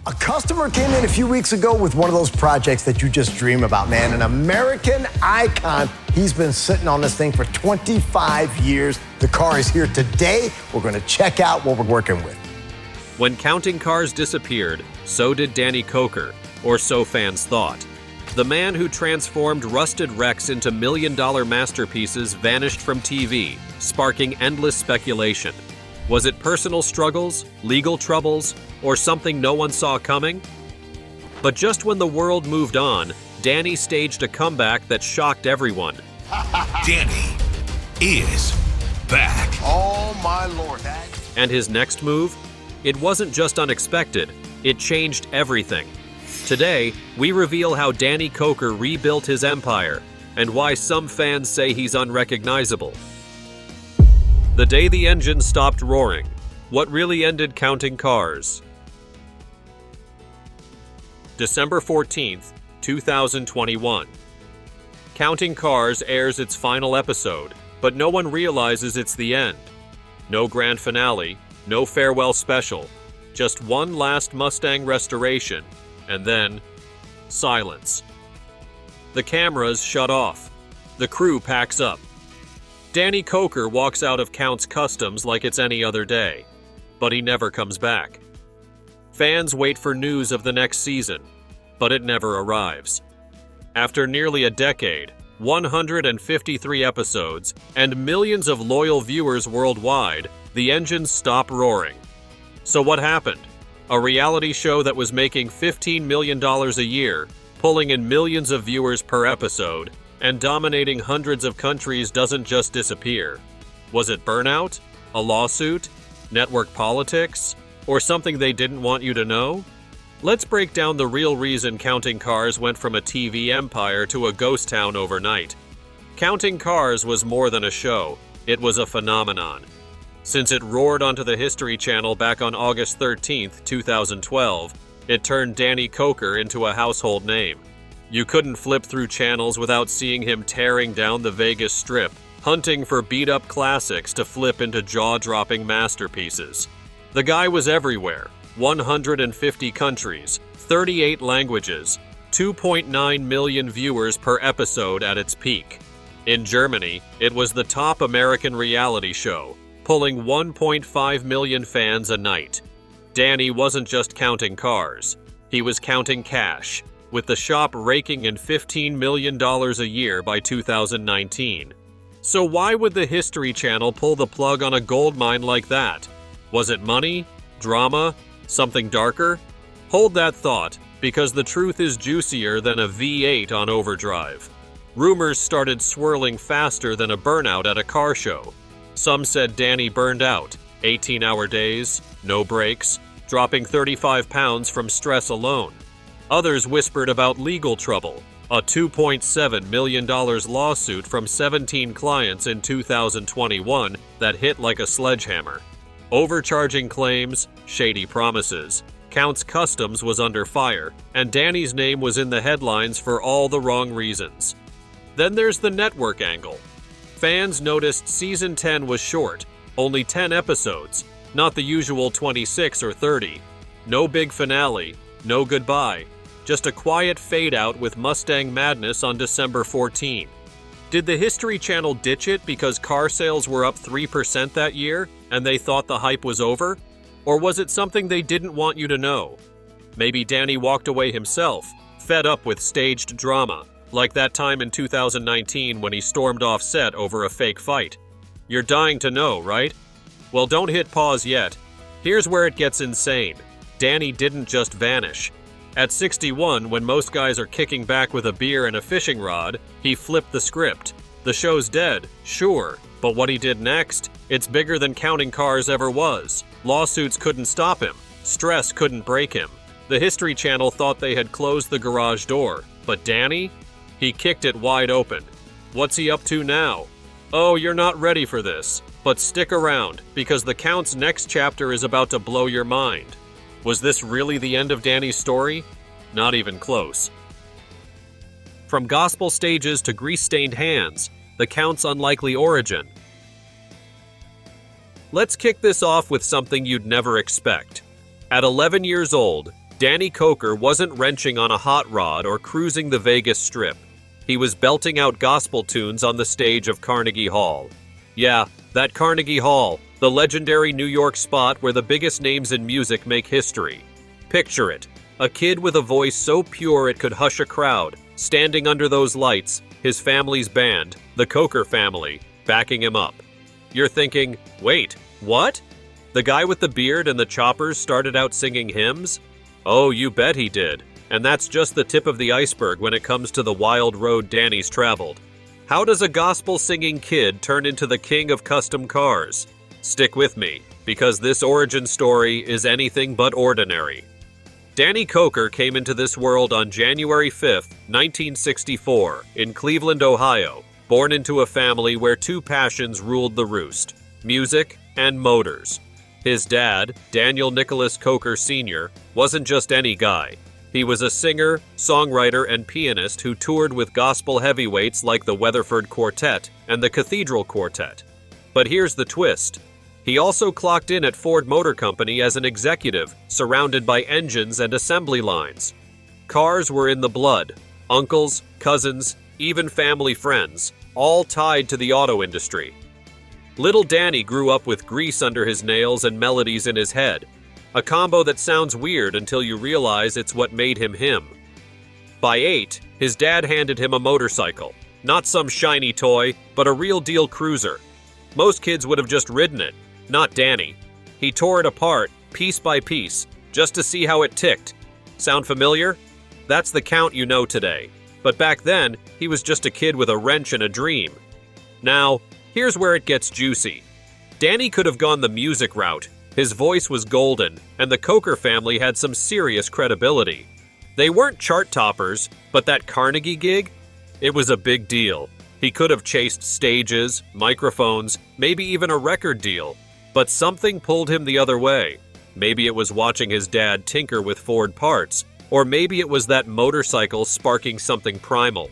A customer came in a few weeks ago with one of those projects that you just dream about, man. An American icon. He's been sitting on this thing for 25 years. The car is here today. We're going to check out what we're working with. When counting cars disappeared, so did Danny Koker, or so fans thought. The man who transformed rusted wrecks into million-dollar masterpieces vanished from TV, sparking endless speculation. Was it personal struggles, legal troubles, or something no one saw coming? But just when the world moved on, Danny staged a comeback that shocked everyone. Danny is back. Oh, my Lord. And his next move? It wasn't just unexpected, it changed everything. Today, we reveal how Danny Koker rebuilt his empire, and why some fans say he's unrecognizable. The day the engine stopped roaring, what really ended counting cars? December 14th, 2021. Counting Cars airs its final episode, but no one realizes it's the end. No grand finale, no farewell special, just one last Mustang restoration, and then silence. The cameras shut off. The crew packs up. Danny Koker walks out of Count's Customs like it's any other day, but he never comes back. Fans wait for news of the next season, but it never arrives. After nearly a decade, 153 episodes, and millions of loyal viewers worldwide, the engines stop roaring. So what happened? A reality show that was making $15 million a year, pulling in millions of viewers per episode, and dominating hundreds of countries doesn't just disappear. Was it burnout? A lawsuit? Network politics? Or something they didn't want you to know? Let's break down the real reason Counting Cars went from a TV empire to a ghost town overnight. Counting Cars was more than a show, it was a phenomenon. Since it roared onto the History Channel back on August 13th, 2012, it turned Danny Koker into a household name. You couldn't flip through channels without seeing him tearing down the Vegas Strip, hunting for beat-up classics to flip into jaw-dropping masterpieces. The guy was everywhere. 150 countries, 38 languages, 2.9 million viewers per episode at its peak. In Germany, it was the top American reality show, pulling 1.5 million fans a night. Danny wasn't just counting cars, he was counting cash, with the shop raking in $15 million a year by 2019. So why would the History Channel pull the plug on a gold mine like that? Was it money? Drama? Something darker? Hold that thought, because the truth is juicier than a V8 on overdrive. Rumors started swirling faster than a burnout at a car show. Some said Danny burned out, 18-hour days, no breaks, dropping 35 pounds from stress alone. Others whispered about legal trouble, a $2.7 million lawsuit from 17 clients in 2021 that hit like a sledgehammer. Overcharging claims, shady promises. Count's Customs was under fire, and Danny's name was in the headlines for all the wrong reasons. Then there's the network angle. Fans noticed Season 10 was short, only 10 episodes, not the usual 26 or 30. No big finale, no goodbye, just a quiet fade-out with Mustang Madness on December 14. Did the History Channel ditch it because car sales were up 3% that year, and they thought the hype was over? Or was it something they didn't want you to know? Maybe Danny walked away himself, fed up with staged drama, like that time in 2019 when he stormed off set over a fake fight. You're dying to know, right? Well, don't hit pause yet. Here's where it gets insane. Danny didn't just vanish. At 61, when most guys are kicking back with a beer and a fishing rod, he flipped the script. The show's dead, sure, but what he did next? It's bigger than Counting Cars ever was. Lawsuits couldn't stop him. Stress couldn't break him. The History Channel thought they had closed the garage door, but Danny? He kicked it wide open. What's he up to now? Oh, you're not ready for this, but stick around, because the Count's next chapter is about to blow your mind. Was this really the end of Danny's story? Not even close. From gospel stages to grease-stained hands, the Count's unlikely origin. Let's kick this off with something you'd never expect. At 11 years old, Danny Koker wasn't wrenching on a hot rod or cruising the Vegas Strip. He was belting out gospel tunes on the stage of Carnegie Hall. Yeah, that Carnegie Hall, the legendary New York spot where the biggest names in music make history. Picture it, a kid with a voice so pure it could hush a crowd, standing under those lights, his family's band, the Koker family, backing him up. You're thinking, wait, what? The guy with the beard and the choppers started out singing hymns? Oh, you bet he did. And that's just the tip of the iceberg when it comes to the wild road Danny's traveled. How does a gospel-singing kid turn into the king of custom cars? Stick with me, because this origin story is anything but ordinary. Danny Koker came into this world on January 5, 1964, in Cleveland, Ohio, born into a family where two passions ruled the roost: music and motors. His dad, Daniel Nicholas Koker Sr., wasn't just any guy. He was a singer, songwriter, and pianist who toured with gospel heavyweights like the Weatherford Quartet and the Cathedral Quartet. But here's the twist. He also clocked in at Ford Motor Company as an executive, surrounded by engines and assembly lines. Cars were in the blood. Uncles, cousins, even family friends, all tied to the auto industry. Little Danny grew up with grease under his nails and melodies in his head. A combo that sounds weird until you realize it's what made him him. By 8, his dad handed him a motorcycle. Not some shiny toy, but a real-deal cruiser. Most kids would have just ridden it. Not Danny. He tore it apart, piece by piece, just to see how it ticked. Sound familiar? That's the Count you know today. But back then, he was just a kid with a wrench and a dream. Now, here's where it gets juicy. Danny could have gone the music route. His voice was golden, and the Koker family had some serious credibility. They weren't chart toppers, but that Carnegie gig? It was a big deal. He could have chased stages, microphones, maybe even a record deal. But something pulled him the other way. Maybe it was watching his dad tinker with Ford parts, or maybe it was that motorcycle sparking something primal.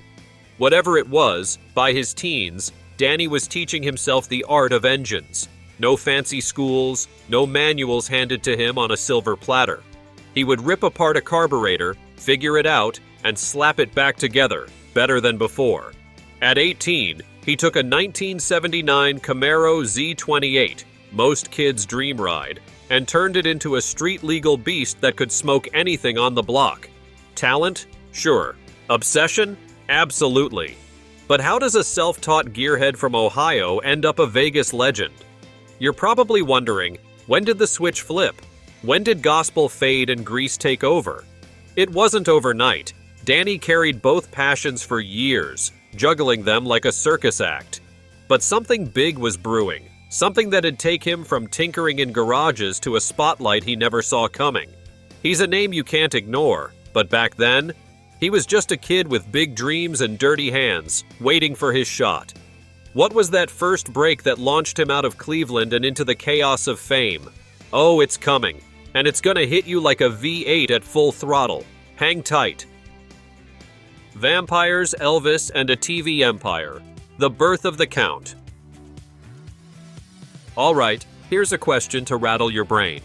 Whatever it was, by his teens, Danny was teaching himself the art of engines. No fancy schools, no manuals handed to him on a silver platter. He would rip apart a carburetor, figure it out, and slap it back together, better than before. At 18, he took a 1979 Camaro Z28, most kids' dream ride, and turned it into a street-legal beast that could smoke anything on the block. Talent? Sure. Obsession? Absolutely. But how does a self-taught gearhead from Ohio end up a Vegas legend? You're probably wondering, when did the switch flip? When did gospel fade and grease take over? It wasn't overnight. Danny carried both passions for years, juggling them like a circus act. But something big was brewing, something that'd take him from tinkering in garages to a spotlight he never saw coming. He's a name you can't ignore, but back then, he was just a kid with big dreams and dirty hands, waiting for his shot. What was that first break that launched him out of Cleveland and into the chaos of fame? Oh, it's coming, and it's gonna hit you like a V8 at full throttle. Hang tight. Vampires, Elvis, and a TV empire. The birth of the Count. Alright, here's a question to rattle your brain.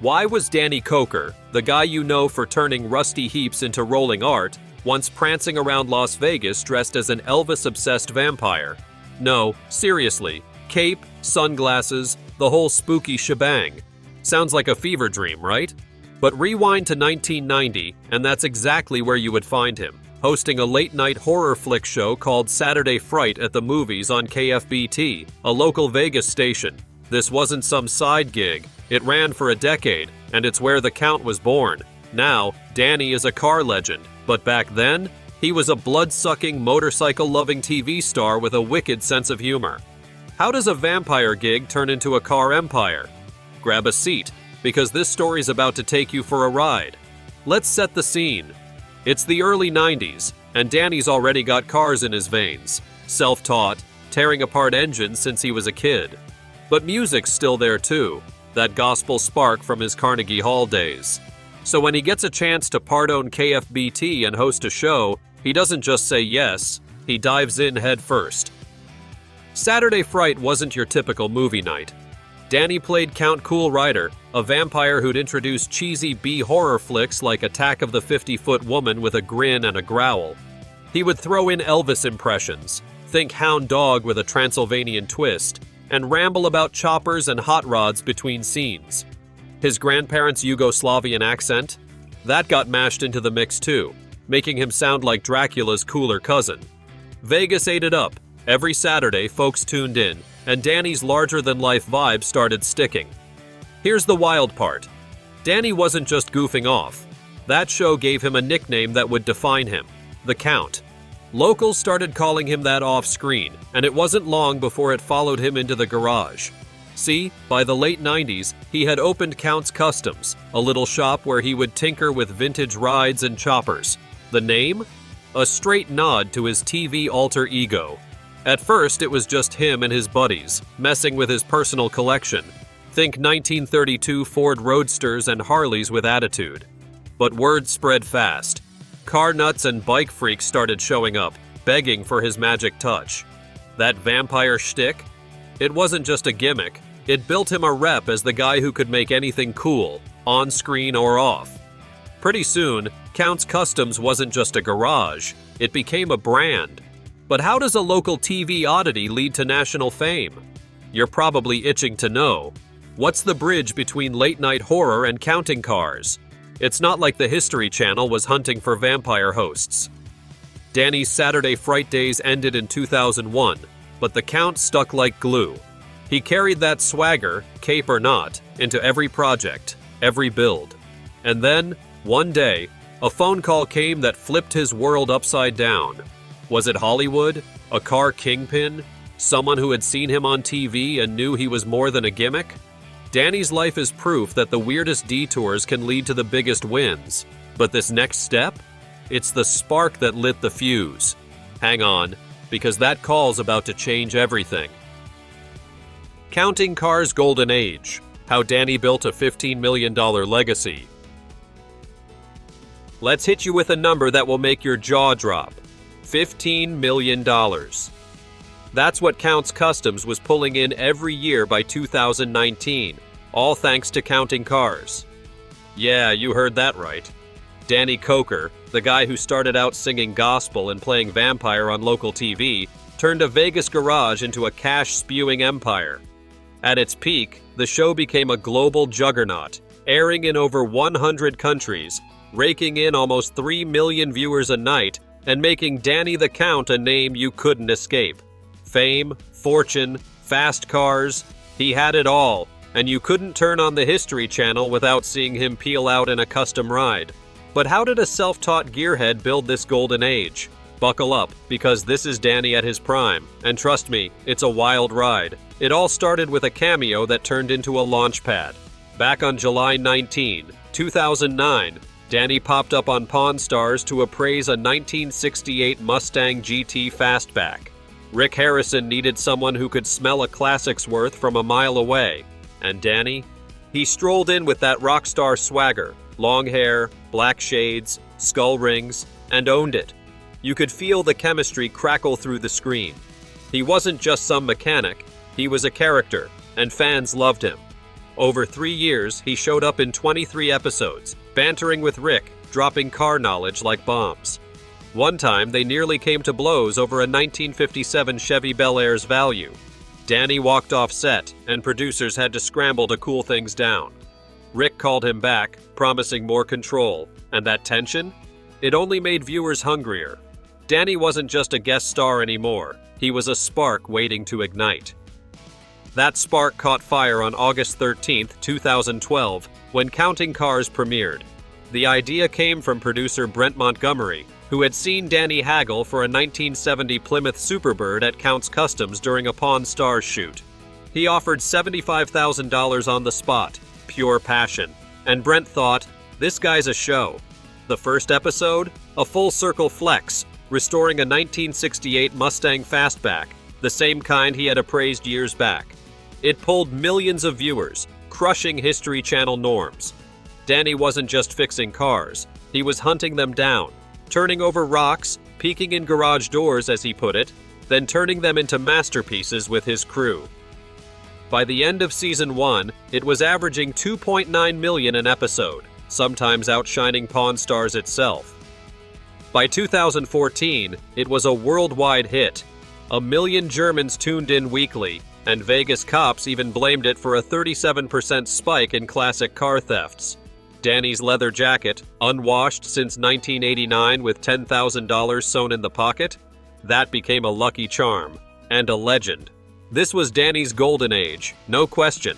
Why was Danny Koker, the guy you know for turning rusty heaps into rolling art, once prancing around Las Vegas dressed as an Elvis-obsessed vampire? No, seriously, cape, sunglasses, the whole spooky shebang. Sounds like a fever dream, right? But rewind to 1990, and that's exactly where you would find him, hosting a late-night horror flick show called Saturday Fright at the Movies on KFBT, a local Vegas station. This wasn't some side gig. It ran for a decade, and it's where the Count was born. Now, Danny is a car legend, but back then, he was a blood-sucking, motorcycle-loving TV star with a wicked sense of humor. How does a vampire gig turn into a car empire? Grab a seat, because this story's about to take you for a ride. Let's set the scene. It's the early 90s, and Danny's already got cars in his veins. Self-taught, tearing apart engines since he was a kid. But music's still there too, that gospel spark from his Carnegie Hall days. So when he gets a chance to part-own KFBT and host a show, he doesn't just say yes, he dives in head first. Saturday Fright wasn't your typical movie night. Danny played Count Cool Rider, a vampire who'd introduce cheesy B-horror flicks like Attack of the 50-Foot Woman with a grin and a growl. He would throw in Elvis impressions, think Hound Dog with a Transylvanian twist, and ramble about choppers and hot rods between scenes. His grandparents' Yugoslavian accent? That got mashed into the mix too, making him sound like Dracula's cooler cousin. Vegas ate it up. Every Saturday, folks tuned in, and Danny's larger-than-life vibe started sticking. Here's the wild part. Danny wasn't just goofing off. That show gave him a nickname that would define him, the Count. Locals started calling him that off-screen, and it wasn't long before it followed him into the garage. See, by the late 90s, he had opened Count's Customs, a little shop where he would tinker with vintage rides and choppers. The name? A straight nod to his TV alter ego. At first, it was just him and his buddies, messing with his personal collection. Think 1932 Ford Roadsters and Harleys with attitude. But word spread fast. Car nuts and bike freaks started showing up, begging for his magic touch. That vampire shtick? It wasn't just a gimmick. It built him a rep as the guy who could make anything cool, on screen or off. Pretty soon, Count's Customs wasn't just a garage, it became a brand. But how does a local TV oddity lead to national fame? You're probably itching to know. What's the bridge between late-night horror and counting cars? It's not like the History Channel was hunting for vampire hosts. Danny's Saturday Fright Days ended in 2001, but the Count stuck like glue. He carried that swagger, cape or not, into every project, every build. And then, one day, a phone call came that flipped his world upside down. Was it Hollywood? A car kingpin? Someone who had seen him on TV and knew he was more than a gimmick? Danny's life is proof that the weirdest detours can lead to the biggest wins. But this next step? It's the spark that lit the fuse. Hang on, because that call's about to change everything. Counting Cars' Golden Age. How Danny built a $15 million legacy. Let's hit you with a number that will make your jaw drop. $15 million. That's what Count's Customs was pulling in every year by 2019, all thanks to Counting Cars. Yeah, you heard that right. Danny Koker, the guy who started out singing gospel and playing vampire on local TV, turned a Vegas garage into a cash-spewing empire. At its peak, the show became a global juggernaut, airing in over 100 countries, raking in almost 3 million viewers a night, and making Danny the Count a name you couldn't escape. Fame, fortune, fast cars, he had it all, and you couldn't turn on the History Channel without seeing him peel out in a custom ride. But how did a self-taught gearhead build this golden age? Buckle up, because this is Danny at his prime, and trust me, it's a wild ride. It all started with a cameo that turned into a launch pad. Back on July 19, 2009, Danny popped up on Pawn Stars to appraise a 1968 Mustang GT Fastback. Rick Harrison needed someone who could smell a classic's worth from a mile away. And Danny? He strolled in with that rock star swagger, long hair, black shades, skull rings, and owned it. You could feel the chemistry crackle through the screen. He wasn't just some mechanic, he was a character, and fans loved him. Over 3 years, he showed up in 23 episodes, bantering with Rick, dropping car knowledge like bombs. One time, they nearly came to blows over a 1957 Chevy Bel Air's value. Danny walked off set, and producers had to scramble to cool things down. Rick called him back, promising more control, and that tension? It only made viewers hungrier. Danny wasn't just a guest star anymore, he was a spark waiting to ignite. That spark caught fire on August 13, 2012, when Counting Cars premiered. The idea came from producer Brent Montgomery, who had seen Danny haggle for a 1970 Plymouth Superbird at Count's Customs during a Pawn Stars shoot. He offered $75,000 on the spot, pure passion, and Brent thought, this guy's a show. The first episode? A full-circle flex, restoring a 1968 Mustang Fastback, the same kind he had appraised years back. It pulled millions of viewers, crushing History Channel norms. Danny wasn't just fixing cars, he was hunting them down, turning over rocks, peeking in garage doors as he put it, then turning them into masterpieces with his crew. By the end of Season 1, it was averaging $2.9 million an episode, sometimes outshining Pawn Stars itself. By 2014, it was a worldwide hit. 1 million Germans tuned in weekly, and Vegas cops even blamed it for a 37% spike in classic car thefts. Danny's leather jacket, unwashed since 1989 with $10,000 sewn in the pocket, that became a lucky charm, and a legend. This was Danny's golden age, no question.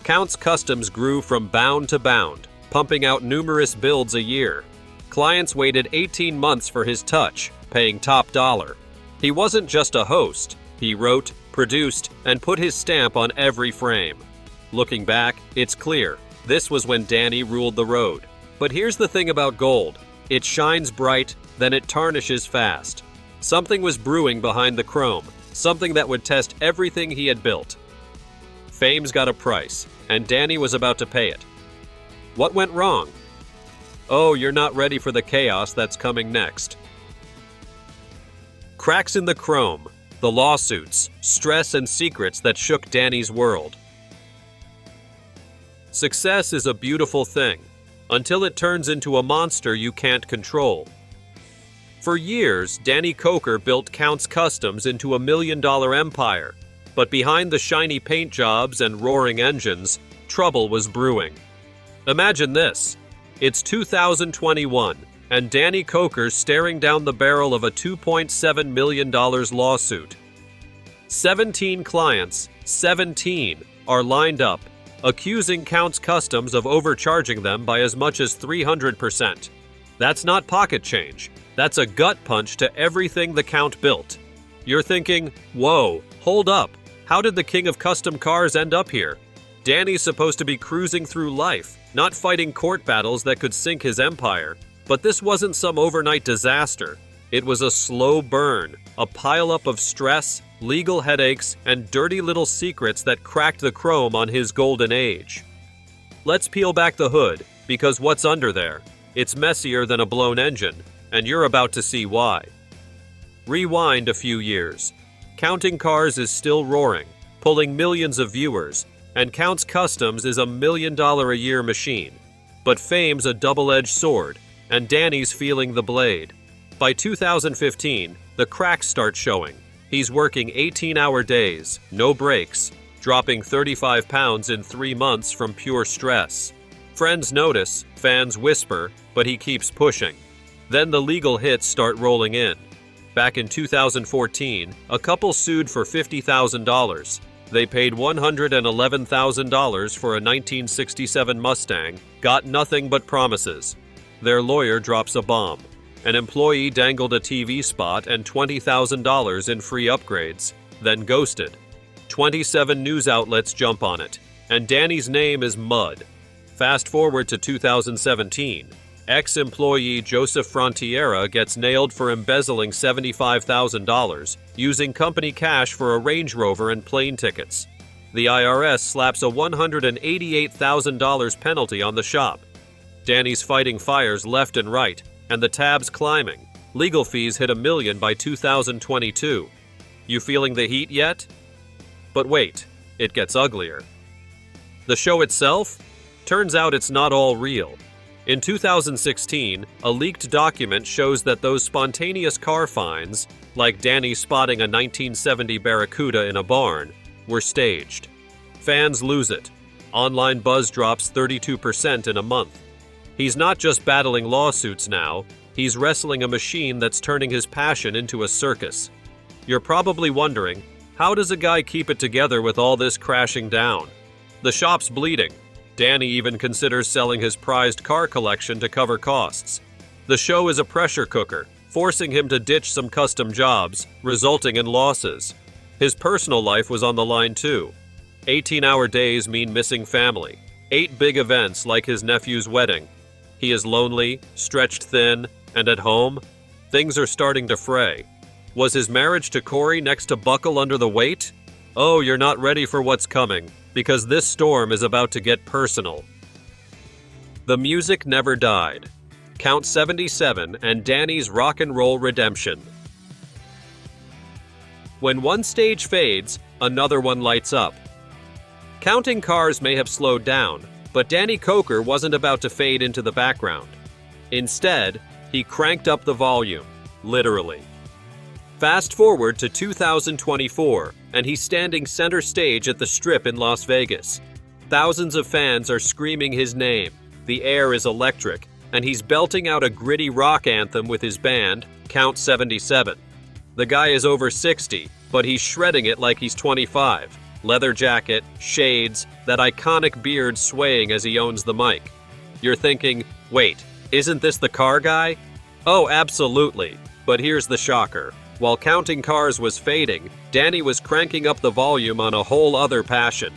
Count's Customs grew from bound to bound, pumping out numerous builds a year. Clients waited 18 months for his touch, paying top dollar. He wasn't just a host. He wrote, produced, and put his stamp on every frame. Looking back, it's clear, this was when Danny ruled the road. But here's the thing about gold. It shines bright, then it tarnishes fast. Something was brewing behind the chrome, something that would test everything he had built. Fame's got a price, and Danny was about to pay it. What went wrong? Oh, you're not ready for the chaos that's coming next. Cracks in the chrome, the lawsuits, stress, and secrets that shook Danny's world. Success is a beautiful thing, until it turns into a monster you can't control. For years, Danny Koker built Count's Customs into a $1 million empire, but behind the shiny paint jobs and roaring engines, trouble was brewing. Imagine this. It's 2021, and Danny Koker's staring down the barrel of a $2.7 million lawsuit. 17 clients, 17, are lined up, accusing Count's Customs of overcharging them by as much as 300%. That's not pocket change. That's a gut punch to everything the Count built. You're thinking, whoa, hold up. How did the king of custom cars end up here? Danny's supposed to be cruising through life, not fighting court battles that could sink his empire. But this wasn't some overnight disaster. It was a slow burn, a pileup of stress, legal headaches, and dirty little secrets that cracked the chrome on his golden age. Let's peel back the hood, because what's under there? It's messier than a blown engine, and you're about to see why. Rewind a few years. Counting Cars is still roaring, pulling millions of viewers, and Count's Customs is a $1 million a year machine. But fame's a double-edged sword, and Danny's feeling the blade. By 2015, the cracks start showing. He's working 18-hour days, no breaks, dropping 35 pounds in 3 months from pure stress. Friends notice, fans whisper, but he keeps pushing. Then the legal hits start rolling in. Back in 2014, a couple sued for $50,000. They paid $111,000 for a 1967 Mustang, got nothing but promises. Their lawyer drops a bomb. An employee dangled a TV spot and $20,000 in free upgrades, then ghosted. 27 news outlets jump on it, and Danny's name is mud. Fast forward to 2017. Ex-employee Joseph Frontiera gets nailed for embezzling $75,000, using company cash for a Range Rover and plane tickets. The IRS slaps a $188,000 penalty on the shop. Danny's fighting fires left and right, and the tab's climbing. Legal fees hit $1 million by 2022. You feeling the heat yet? But wait, it gets uglier. The show itself? Turns out it's not all real. In 2016, a leaked document shows that those spontaneous car finds, like Danny spotting a 1970 Barracuda in a barn, were staged. Fans lose it. Online buzz drops 32% in a month. He's not just battling lawsuits now, he's wrestling a machine that's turning his passion into a circus. You're probably wondering, how does a guy keep it together with all this crashing down? The shop's bleeding. Danny even considers selling his prized car collection to cover costs. The show is a pressure cooker, forcing him to ditch some custom jobs, resulting in losses. His personal life was on the line too. 18-hour days mean missing family. 8 big events like his nephew's wedding. He is lonely, stretched thin, and at home, things are starting to fray. Was his marriage to Corey next to buckle under the weight? Oh, you're not ready for what's coming, because this storm is about to get personal. The music never died. Count 77 and Danny's rock and roll redemption. When one stage fades, another one lights up. Counting cars may have slowed down, but Danny Koker wasn't about to fade into the background. Instead, he cranked up the volume, literally. Fast forward to 2024, and he's standing center stage at the Strip in Las Vegas. Thousands of fans are screaming his name, the air is electric, and he's belting out a gritty rock anthem with his band, Count 77. The guy is over 60, but he's shredding it like he's 25. Leather jacket, shades, that iconic beard swaying as he owns the mic. You're thinking, wait, isn't this the car guy? Oh, absolutely. But here's the shocker. While Counting Cars was fading, Danny was cranking up the volume on a whole other passion.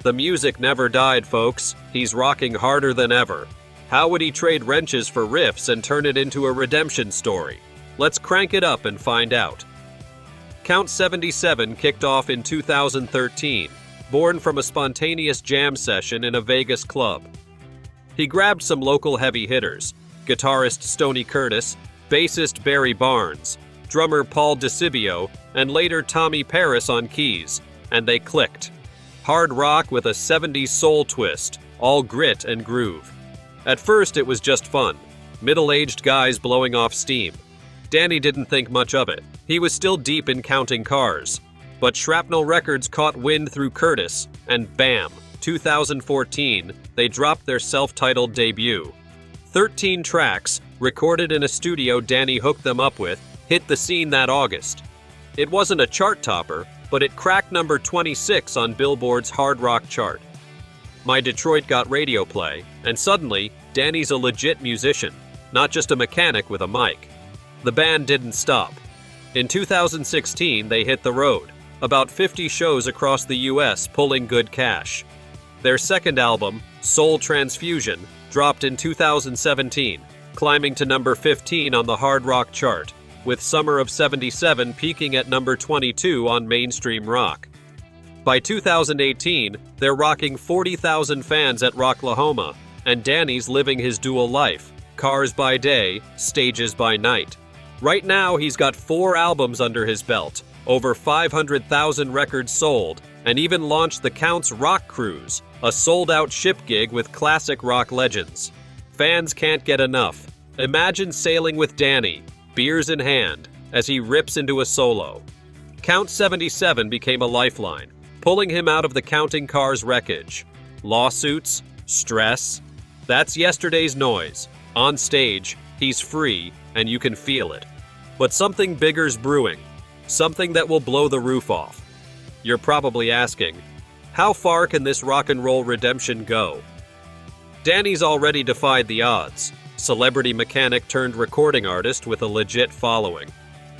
The music never died, folks. He's rocking harder than ever. How would he trade wrenches for riffs and turn it into a redemption story? Let's crank it up and find out. Count 77 kicked off in 2013, born from a spontaneous jam session in a Vegas club. He grabbed some local heavy hitters, guitarist Stoney Curtis, bassist Barry Barnes, drummer Paul DeCibio, and later Tommy Paris on keys, and they clicked. Hard rock with a 70s soul twist, all grit and groove. At first it was just fun, middle-aged guys blowing off steam. Danny didn't think much of it. He was still deep in Counting Cars. But Shrapnel Records caught wind through Curtis, and bam, 2014, they dropped their self-titled debut. 13 tracks, recorded in a studio Danny hooked them up with, hit the scene that August. It wasn't a chart topper, but it cracked number 26 on Billboard's hard rock chart. My Detroit got radio play, and suddenly, Danny's a legit musician, not just a mechanic with a mic. The band didn't stop. In 2016, they hit the road, about 50 shows across the US pulling good cash. Their second album, Soul Transfusion, dropped in 2017, climbing to number 15 on the hard rock chart, with Summer of 77 peaking at number 22 on mainstream rock. By 2018, they're rocking 40,000 fans at Rocklahoma, and Danny's living his dual life, cars by day, stages by night. Right now, he's got 4 albums under his belt, over 500,000 records sold, and even launched the Count's Rock Cruise, a sold-out ship gig with classic rock legends. Fans can't get enough. Imagine sailing with Danny, beers in hand, as he rips into a solo. Count 77 became a lifeline, pulling him out of the Counting Cars wreckage. Lawsuits, stress, that's yesterday's noise. On stage, he's free, and you can feel it. But something bigger's brewing, something that will blow the roof off. You're probably asking, how far can this rock and roll redemption go? Danny's already defied the odds, celebrity mechanic turned recording artist with a legit following.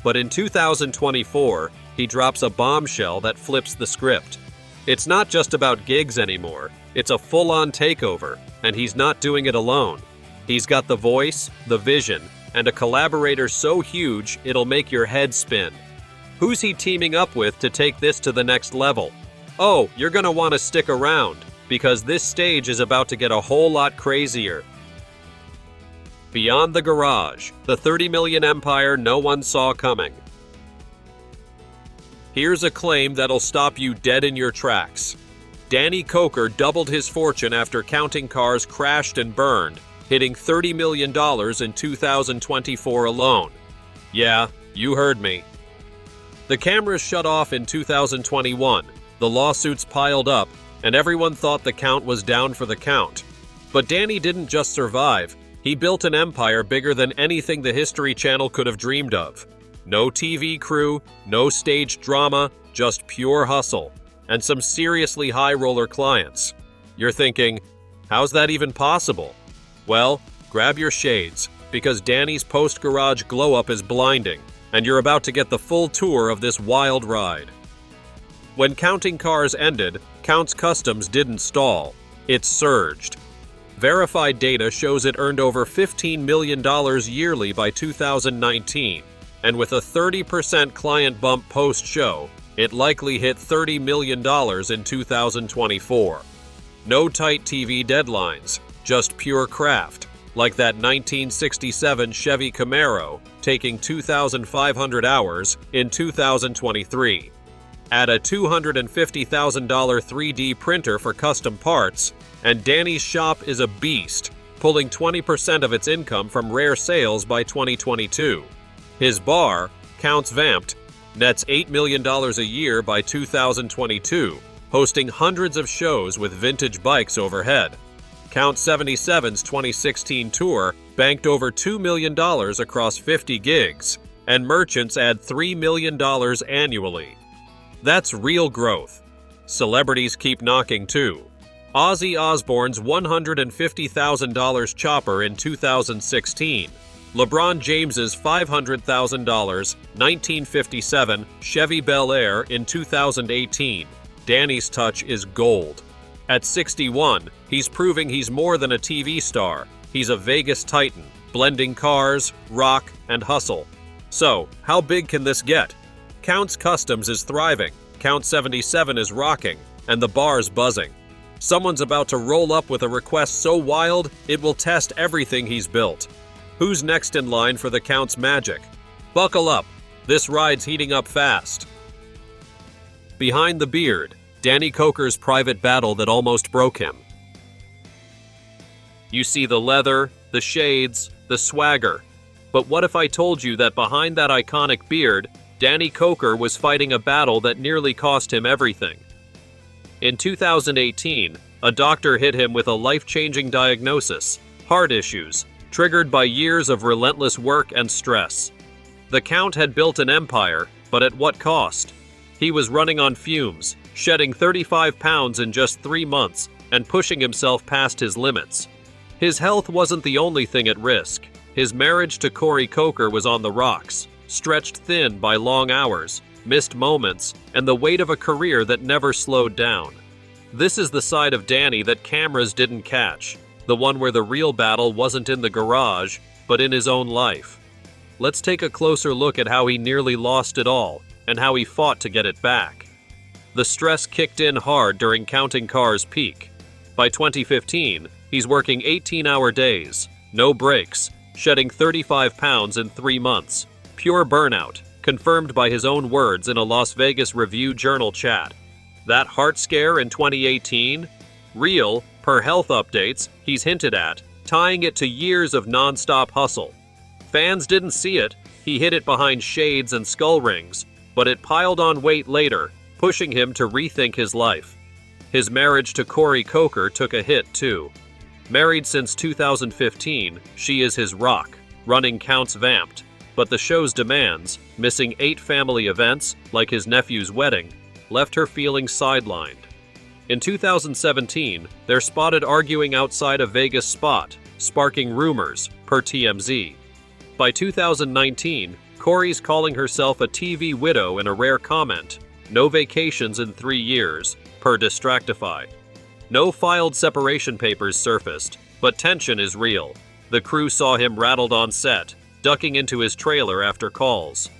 But in 2024, he drops a bombshell that flips the script. It's not just about gigs anymore, it's a full-on takeover, and he's not doing it alone. He's got the voice, the vision, and a collaborator so huge it'll make your head spin. Who's he teaming up with to take this to the next level? Oh, you're gonna want to stick around, because this stage is about to get a whole lot crazier. Beyond the Garage, the 30 million empire no one saw coming. Here's a claim that'll stop you dead in your tracks. Danny Koker doubled his fortune after Counting Cars crashed and burned, hitting $30 million in 2024 alone. Yeah, you heard me. The cameras shut off in 2021, the lawsuits piled up, and everyone thought the Count was down for the count. But Danny didn't just survive, he built an empire bigger than anything the History Channel could have dreamed of. No TV crew, no staged drama, just pure hustle, and some seriously high-roller clients. You're thinking, how's that even possible? Well, grab your shades, because Danny's post-garage glow-up is blinding, and you're about to get the full tour of this wild ride. When Counting Cars ended, Count's Customs didn't stall, it surged. Verified data shows it earned over $15 million yearly by 2019, and with a 30% client bump post-show, it likely hit $30 million in 2024. No tight TV deadlines, just pure craft, like that 1967 Chevy Camaro taking 2,500 hours in 2023. Add a $250,000 3D printer for custom parts, and Danny's shop is a beast, pulling 20% of its income from rare sales by 2022. His bar, Counts Vamped, nets $8 million a year by 2022, hosting hundreds of shows with vintage bikes overhead. Count 77's 2016 tour banked over $2 million across 50 gigs, and merchants add $3 million annually. That's real growth. Celebrities keep knocking too. Ozzy Osbourne's $150,000 chopper in 2016, LeBron James's $500,000 1957 Chevy Bel Air in 2018. Danny's touch is gold. At 61, he's proving he's more than a TV star. He's a Vegas titan, blending cars, rock, and hustle. So, how big can this get? Counts Customs is thriving, Count 77 is rocking, and the bar's buzzing. Someone's about to roll up with a request so wild, it will test everything he's built. Who's next in line for the Count's magic? Buckle up, this ride's heating up fast. Behind the beard, Danny Koker's private battle that almost broke him. You see the leather, the shades, the swagger. But what if I told you that behind that iconic beard, Danny Koker was fighting a battle that nearly cost him everything? In 2018, a doctor hit him with a life-changing diagnosis: heart issues, triggered by years of relentless work and stress. The Count had built an empire, but at what cost? He was running on fumes, shedding 35 pounds in just 3 months, and pushing himself past his limits. His health wasn't the only thing at risk. His marriage to Corey Koker was on the rocks, stretched thin by long hours, missed moments, and the weight of a career that never slowed down. This is the side of Danny that cameras didn't catch, the one where the real battle wasn't in the garage, but in his own life. Let's take a closer look at how he nearly lost it all, and how he fought to get it back. The stress kicked in hard during Counting Cars' peak. By 2015, he's working 18-hour days, no breaks, shedding 35 pounds in 3 months. Pure burnout, confirmed by his own words in a Las Vegas Review-Journal chat. That heart scare in 2018? Real, per health updates, he's hinted at, tying it to years of non-stop hustle. Fans didn't see it, he hid it behind shades and skull rings, but it piled on weight later, pushing him to rethink his life. His marriage to Corey Koker took a hit too. Married since 2015, she is his rock, running Counts Vamped, but the show's demands, missing 8 family events, like his nephew's wedding, left her feeling sidelined. In 2017, they're spotted arguing outside a Vegas spot, sparking rumors, per TMZ. By 2019, Corey's calling herself a TV widow in a rare comment. No vacations in 3 years, per Distractify. No filed separation papers surfaced, but tension is real. The crew saw him rattled on set, ducking into his trailer after calls.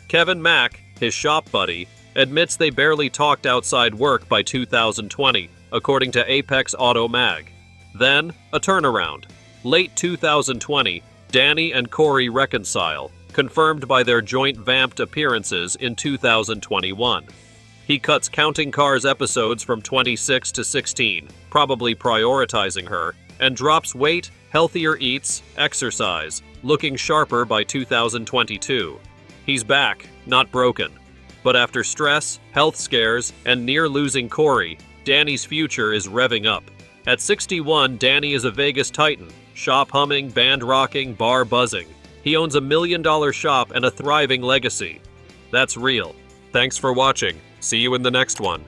Kevin Mack, his shop buddy, admits they barely talked outside work by 2020, according to Apex Auto Mag. Then, a turnaround. Late 2020, Danny and Corey reconcile, confirmed by their joint Vamped appearances in 2021. He cuts Counting Cars episodes from 26 to 16, probably prioritizing her, and drops weight, healthier eats, exercise, looking sharper by 2022. He's back, not broken. But after stress, health scares, and near losing Corey, Danny's future is revving up. At 61, Danny is a Vegas titan, shop humming, band rocking, bar buzzing. He owns $1 million shop and a thriving legacy. That's real. Thanks for watching. See you in the next one.